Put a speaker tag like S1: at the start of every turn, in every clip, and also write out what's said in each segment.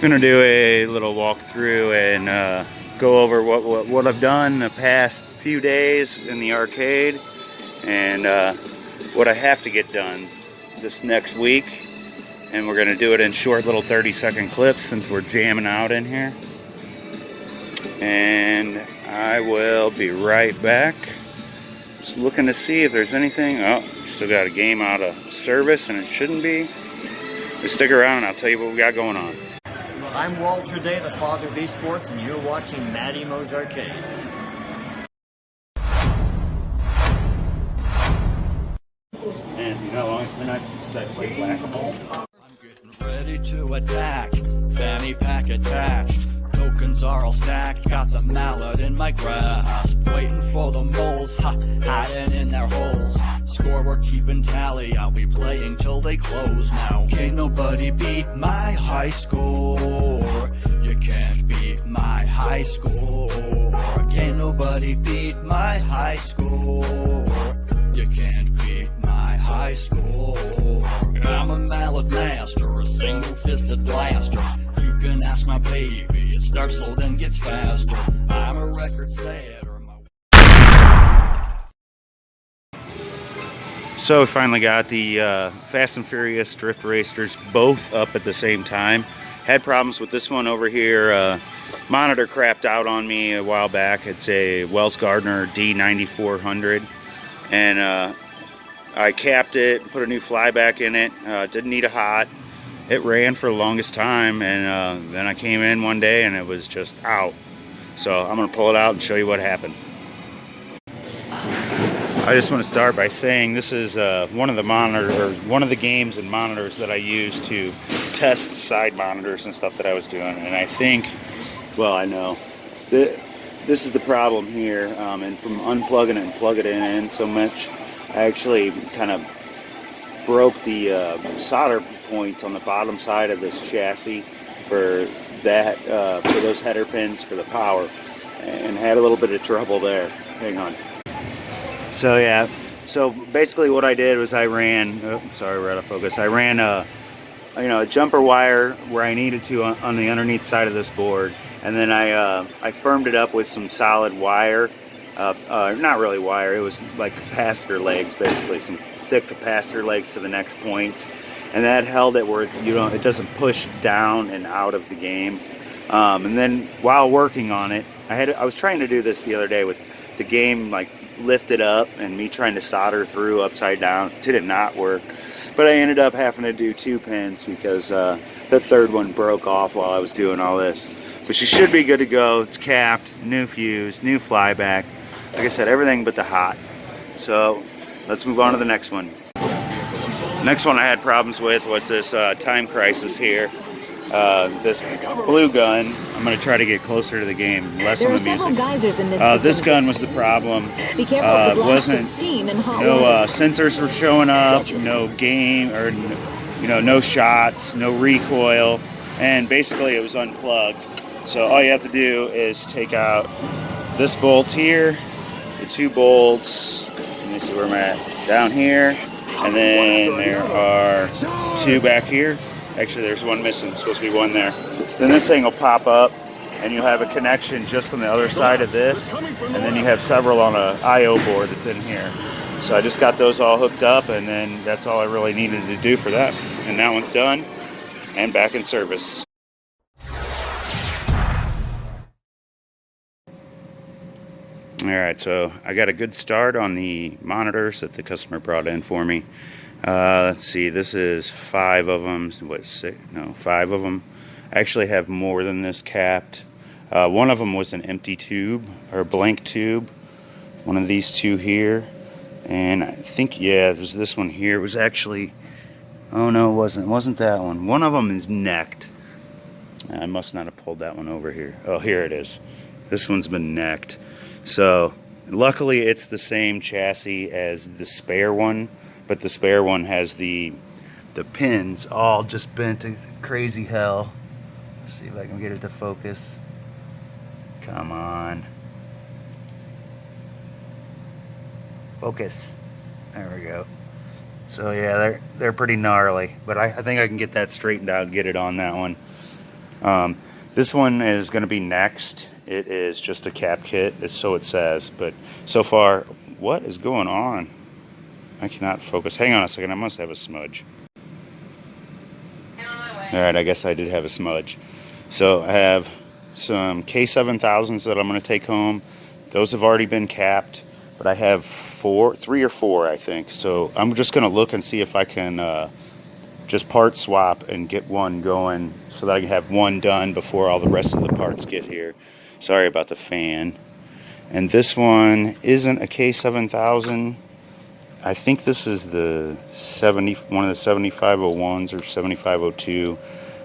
S1: Gonna do a little walkthrough and go over what I've done the past few days in the arcade and what I have to get done this next week. And we're gonna do it in short little 30-second clips since we're jamming out in here. And I will be right back. Just looking to see if there's anything. Oh, still got a game out of service and it shouldn't be. Just stick around and I'll tell you what we got going on.
S2: I'm Walter Day, the father of esports, and you're watching Whac-A-Mole's Arcade.
S1: And you know how long it's been since I played Whac-A-Mole?
S3: I'm getting ready to attack, fanny pack attached. Tokens are all stacked, got the mallet in my grasp. Waiting for the moles, hiding in their holes. Scoreboard keeping tally, I'll be playing till they close now. Can't nobody beat my high score. You can't beat my high score. Can't nobody beat my high score. You can't beat my high score. I'm a mallet master, a single-fisted blaster. You can ask my baby, it starts slow then gets faster. I'm a record setter.
S1: So we finally got the Fast and Furious Drift Racers both up at the same time. Had problems with this one over here. Monitor crapped out on me a while back. It's a Wells Gardner D9400. And I capped it, put a new flyback in it. Didn't need a hot. It ran for the longest time, and then I came in one day and it was just out. So I'm going to pull it out and show you what happened. I just want to start by saying this is one of the games and monitors that I use to test side monitors and stuff that I was doing. And I think, well, I know this is the problem here. And from unplugging it and plugging it in so much, I actually kind of broke the solder points on the bottom side of this chassis for that for those header pins for the power, and had a little bit of trouble there. Hang on. So yeah, so basically what I did was I ran, sorry, we're out of focus. I ran a jumper wire where I needed to on the underneath side of this board, and then I firmed it up with some solid wire, not really wire, it was like capacitor legs, basically some thick capacitor legs to the next points, and that held it where it doesn't push down and out of the game. And then while working on it, I was trying to do this the other day with the game like lifted up and me trying to solder through upside down. It did not work, but I ended up having to do 2 pins because the third one broke off while I was doing all this. But she should be good to go. It's capped, new fuse, new flyback, like I said, everything but the hot. So let's move on to the next one. Next one I had problems with was this Time Crisis here. This blue gun. I'm going to try to get closer to the game, less on the music. This gun was the problem.
S4: Be careful,
S1: wasn't
S4: steam and hot
S1: no
S4: water.
S1: sensors were showing up, no game, or no shots, no recoil, and basically it was unplugged. So all you have to do is take out this bolt here, the 2 bolts. Let me see where I'm at. Down here, and then there are 2 back here. Actually, there's 1 missing. There's supposed to be 1 there. Then this thing will pop up, and you'll have a connection just on the other side of this, and then you have several on a I/O board that's in here. So I just got those all hooked up, and then that's all I really needed to do for that. And that one's done, and back in service. Alright, so I got a good start on the monitors that the customer brought in for me. Let's see, this is 5 of them. What, 6? No, 5 of them. I actually have more than this capped. One of them was an empty tube, or blank tube. One of these 2 here. And I think, yeah, it was this one here. It was actually, oh no, it wasn't. It wasn't that one. One of them is necked. I must not have pulled that one over here. Oh, here it is. This one's been necked. So, luckily it's the same chassis as the spare one. But the spare one has the pins all just bent to crazy hell. Let's see if I can get it to focus. Come on. Focus. There we go. So yeah, they're pretty gnarly, but I think I can get that straightened out and get it on that one. This one is going to be next. It is just a cap kit, so it says. But so far, what is going on? I cannot focus. Hang on a second. I must have a smudge. Alright, I guess I did have a smudge. So I have some K7000s that I'm going to take home. Those have already been capped. But I have 3 or 4, I think. So I'm just going to look and see if I can just part swap and get one going so that I can have one done before all the rest of the parts get here. Sorry about the fan. And this one isn't a K7000. I think this is the one of the 7501s or 7502.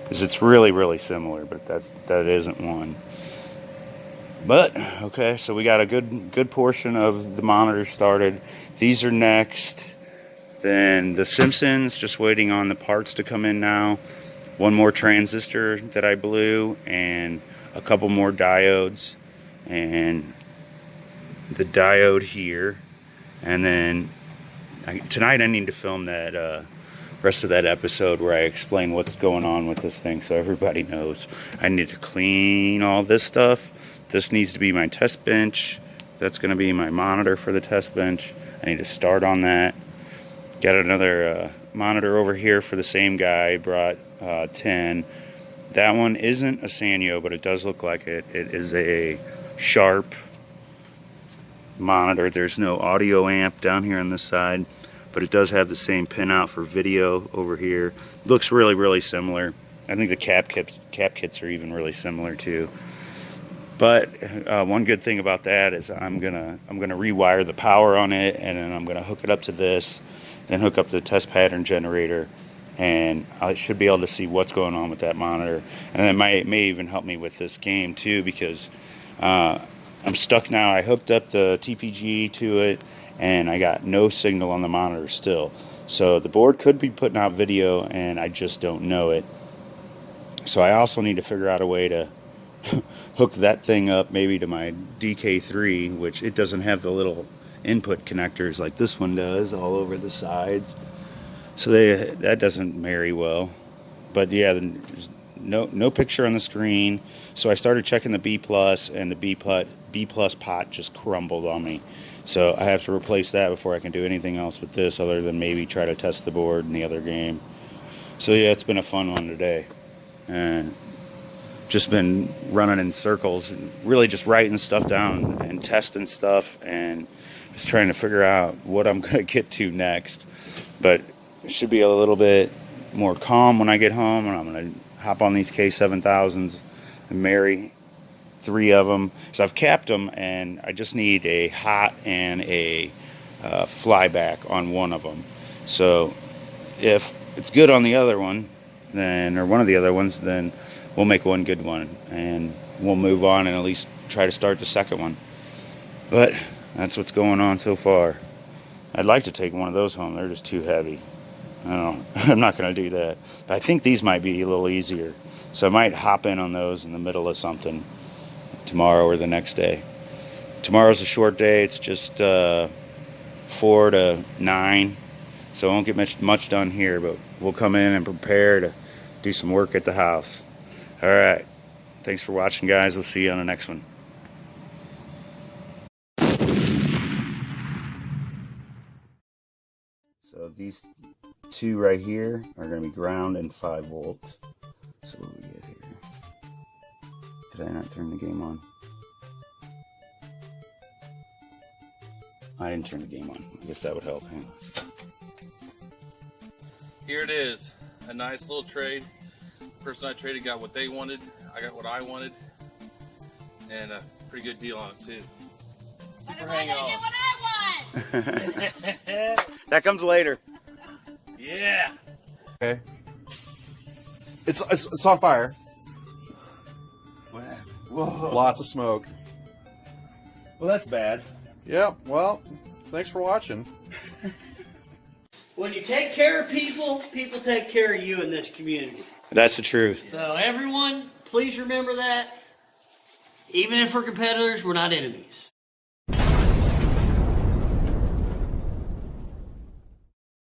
S1: Because it's really, really similar, but that isn't one. But okay, so we got a good portion of the monitors started. These are next. Then the Simpsons, just waiting on the parts to come in now. One more transistor that I blew, and a couple more diodes, and the diode here. And then tonight I need to film that rest of that episode where I explain what's going on with this thing so everybody knows. I need to clean all this stuff. This needs to be my test bench. That's going to be my monitor for the test bench. I need to start on that. Got another monitor over here for the same guy. Brought 10. That one isn't a Sanyo, but it does look like it. It is a Sharp monitor. There's no audio amp down here on this side, but it does have the same pinout for video over here. Looks really, really similar. I think the cap kits are even really similar too. But one good thing about that is I'm gonna rewire the power on it, and then I'm gonna hook it up to this, then hook up the test pattern generator, and I should be able to see what's going on with that monitor. And it may even help me with this game too, because I'm stuck now. I hooked up the TPG to it, and I got no signal on the monitor still. So the board could be putting out video, and I just don't know it. So I also need to figure out a way to hook that thing up maybe to my DK3, which it doesn't have the little input connectors like this one does all over the sides. So that doesn't marry well. But yeah, there's no picture on the screen. So I started checking the B+, and the B+ pot just crumbled on me. So I have to replace that before I can do anything else with this, other than maybe try to test the board in the other game. So yeah, it's been a fun one today. And just been running in circles and really just writing stuff down and testing stuff and just trying to figure out what I'm going to get to next. But it should be a little bit more calm when I get home, and I'm going to hop on these K7000s and marry 3 of them. So I've capped them, and I just need a hot and a flyback on one of them. So if it's good on the other one, then, or one of the other ones, then we'll make one good one, and we'll move on and at least try to start the second one. But that's what's going on so far. I'd like to take one of those home. They're just too heavy. I don't know. I'm not going to do that. But I think these might be a little easier. So I might hop in on those in the middle of something tomorrow or the next day. Tomorrow's a short day. It's just 4 to 9. So I won't get much done here, but we'll come in and prepare to do some work at the house. All right. Thanks for watching, guys. We'll see you on the next one. So these 2 right here are going to be ground and 5 volts. So what do we get here? Did I not turn the game on? I didn't turn the game on. I guess that would help. Hang on.
S4: Here it is. A nice little trade. The person I traded got what they wanted. I got what I wanted. And a pretty good deal on it too. Super hang on.
S5: Get what I want.
S1: That comes later.
S4: Yeah.
S6: Okay. It's on fire.
S1: Whoa.
S6: Lots of smoke.
S1: Well, that's bad.
S6: Yeah, well, thanks for watching.
S7: When you take care of people, people take care of you in this community.
S1: That's the truth.
S7: So everyone, please remember that. Even if we're competitors, we're not enemies.